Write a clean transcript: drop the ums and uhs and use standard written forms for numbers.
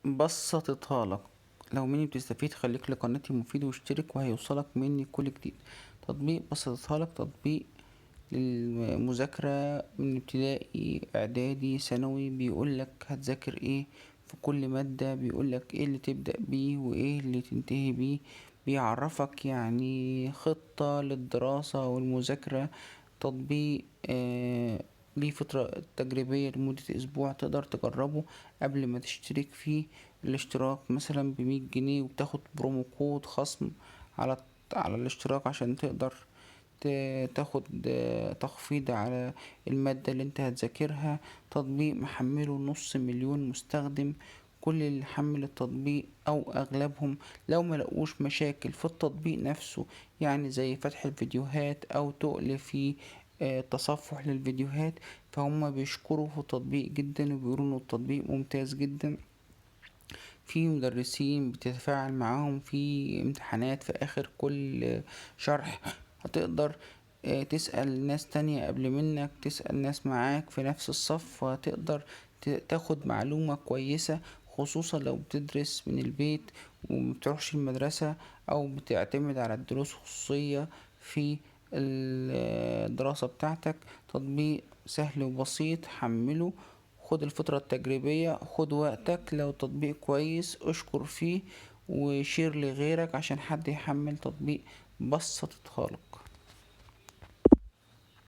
بسطتها لك. لو مني بتستفيد خليك لقناتي مفيد واشترك وهيوصلك مني كل جديد. تطبيق بسطتها لك تطبيق للمذاكرة من ابتدائي اعدادي ثانوي، بيقولك هتذاكر ايه في كل مادة، بيقولك ايه اللي تبدأ بيه وايه اللي تنتهي بيه، بيعرفك يعني خطة للدراسة والمذاكرة. تطبيق ليه فترة تجريبية لمدة أسبوع، تقدر تجربه قبل ما تشترك فيه. الاشتراك مثلا ب100 جنيه، وبتاخد برومو كود خصم على الاشتراك عشان تقدر تاخد تخفيض على المادة اللي انت هتذاكرها. تطبيق محمله نص مليون مستخدم. كل اللي حمل التطبيق او اغلبهم لو ملقوش مشاكل في التطبيق نفسه، يعني زي فتح الفيديوهات او تقل في تصفح للفيديوهات، فهم بيشكروا في التطبيق جدا وبيقولوا انه التطبيق ممتاز جدا. في مدرسين بتتفاعل معاهم في امتحانات في اخر كل شرح، هتقدر تسأل ناس تانية قبل منك، تسأل ناس معاك في نفس الصف، وهتقدر تاخد معلومة كويسة، خصوصا لو بتدرس من البيت ومبتروحش المدرسة او بتعتمد على الدروس خصوصية في الدراسة بتاعتك. تطبيق سهل وبسيط، حمله، خد الفترة التجريبية، خد وقتك، لو تطبيق كويس اشكر فيه وشير لغيرك عشان حد يحمل تطبيق بسطتها لك.